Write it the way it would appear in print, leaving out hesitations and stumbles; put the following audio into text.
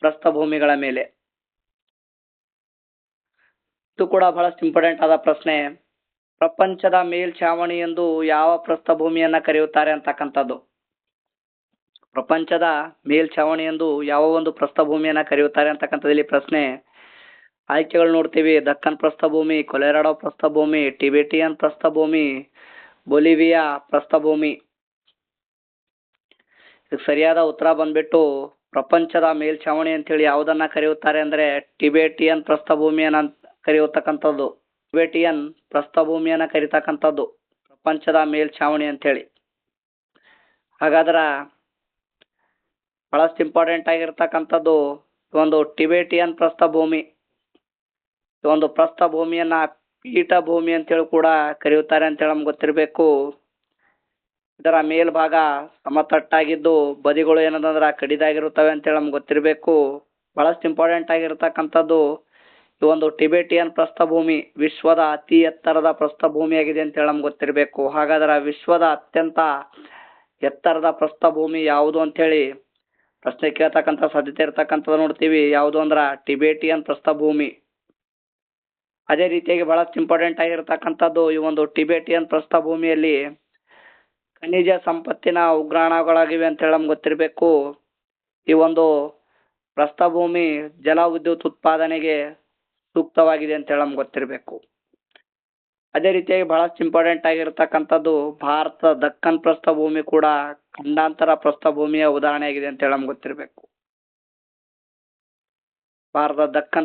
ಪ್ರಸ್ಥಭೂಮಿಗಳ ಮೇಲೆ. ಇದು ಕೂಡ ಬಹಳಷ್ಟು ಇಂಪಾರ್ಟೆಂಟ್ ಆದ ಪ್ರಶ್ನೆ. ಪ್ರಪಂಚದ ಮೇಲ್ಛಾವಣಿ ಎಂದು ಯಾವ ಪ್ರಸ್ಥಭೂಮಿಯನ್ನ ಕರೆಯುತ್ತಾರೆ ಅಂತಕ್ಕಂಥದ್ದು. ಪ್ರಪಂಚದ ಮೇಲ್ಛಾವಣಿ ಎಂದು ಯಾವ ಒಂದು ಪ್ರಸ್ಥಭೂಮಿಯನ್ನ ಕರೆಯುತ್ತಾರೆ ಅಂತಕ್ಕಂಥದ್ದು ಇಲ್ಲಿ ಪ್ರಶ್ನೆ. ಆಯ್ಕೆಗಳು ನೋಡ್ತೀವಿ: ದಕ್ಕನ್ ಪ್ರಸ್ಥಭೂಮಿ, ಕೊಲೆರಾಡೋ ಪ್ರಸ್ಥಭೂಮಿ, ಟಿಬೆಟಿಯನ್ ಪ್ರಸ್ಥಭೂಮಿ, ಬೊಲಿವಿಯಾ ಪ್ರಸ್ಥಭೂಮಿ. ಇದಕ್ಕೆ ಸರಿಯಾದ ಉತ್ತರ ಬಂದ್ಬಿಟ್ಟು ಪ್ರಪಂಚದ ಮೇಲ್ಛಾವಣಿ ಅಂತೇಳಿ ಯಾವುದನ್ನ ಕರೆಯುತ್ತಾರೆ ಅಂದ್ರೆ ಟಿಬೆಟಿಯನ್ ಪ್ರಸ್ಥಭೂಮಿಯನ್ನ ಕರೆಯತಕ್ಕಂಥದ್ದು. ಟಿಬೆಟಿಯನ್ ಪ್ರಸ್ಥಭೂಮಿಯನ್ನ ಕರೀತಕ್ಕಂಥದ್ದು ಪ್ರಪಂಚದ ಮೇಲ್ಛಾವಣಿ ಅಂತೇಳಿ. ಹಾಗಾದ್ರೆ ಬಹಳಷ್ಟು ಇಂಪಾರ್ಟೆಂಟ್ ಆಗಿರ್ತಕ್ಕಂಥದ್ದು ಒಂದು ಟಿಬೆಟಿಯನ್ ಪ್ರಸ್ಥಭೂಮಿ. ಒಂದು ಪ್ರಸ್ಥಭೂಮಿಯನ್ನ ಪೀಠಭೂಮಿ ಅಂತೇಳಿ ಕೂಡ ಕರೆಯುತ್ತಾರೆ ಅಂತೇಳಿ ನಮ್ಗೆ ಗೊತ್ತಿರಬೇಕು. ಇದರ ಮೇಲ್ಭಾಗ ಸಮತಟ್ಟಾಗಿದ್ದು ಬದಿಗಳು ಏನದಂದ್ರೆ ಕಡಿದಾಗಿರುತ್ತವೆ ಅಂತೇಳಿ ನಮ್ಗೆ ಗೊತ್ತಿರಬೇಕು. ಬಹಳಷ್ಟು ಇಂಪಾರ್ಟೆಂಟ್ ಆಗಿರ್ತಕ್ಕಂಥದ್ದು ಈ ಒಂದು ಟಿಬೆಟಿಯನ್ ಪ್ರಸ್ಥಭೂಮಿ ವಿಶ್ವದ ಅತಿ ಎತ್ತರದ ಪ್ರಸ್ಥಭೂಮಿಯಾಗಿದೆ ಅಂತೇಳಿ ನಮ್ಗೆ ಗೊತ್ತಿರಬೇಕು. ಹಾಗಾದ್ರೆ ವಿಶ್ವದ ಅತ್ಯಂತ ಎತ್ತರದ ಪ್ರಸ್ಥಭೂಮಿ ಯಾವುದು ಅಂತೇಳಿ ಪ್ರಶ್ನೆ ಕೇಳ್ತಕ್ಕಂಥ ಸಾಧ್ಯತೆ ಇರ್ತಕ್ಕಂಥದ್ದು ನೋಡ್ತೀವಿ. ಯಾವುದು ಅಂದ್ರ ಟಿಬೆಟಿಯನ್ ಪ್ರಸ್ಥಭೂಮಿ. ಅದೇ ರೀತಿಯಾಗಿ ಬಹಳಷ್ಟು ಇಂಪಾರ್ಟೆಂಟ್ ಆಗಿರ್ತಕ್ಕಂಥದ್ದು ಈ ಒಂದು ಟಿಬೆಟಿಯನ್ ಪ್ರಸ್ಥಭೂಮಿಯಲ್ಲಿ ಖನಿಜ ಸಂಪತ್ತಿನ ಉಗ್ರಾಣಗಳಾಗಿವೆ ಅಂತೇಳಿ ನಮ್ಗೆ ಗೊತ್ತಿರಬೇಕು. ಈ ಒಂದು ಪ್ರಸ್ಥಭೂಮಿ ಜಲ ವಿದ್ಯುತ್ ಉತ್ಪಾದನೆಗೆ ಸೂಕ್ತವಾಗಿದೆ ಅಂತೇಳಿ ನಮ್ಗೆ ಗೊತ್ತಿರಬೇಕು. ಅದೇ ರೀತಿಯಾಗಿ ಬಹಳಷ್ಟು ಇಂಪಾರ್ಟೆಂಟ್ ಆಗಿರ್ತಕ್ಕಂಥದ್ದು ಭಾರತದ ದಕ್ಕನ್ ಪ್ರಸ್ಥಭೂಮಿ ಕೂಡ ಖಂಡಾಂತರ ಪ್ರಸ್ಥಭೂಮಿಯ ಉದಾಹರಣೆ ಆಗಿದೆ ಅಂತೇಳಿ ನಮ್ಗೆ ಗೊತ್ತಿರಬೇಕು. ಭಾರತದ ದಕ್ಕನ್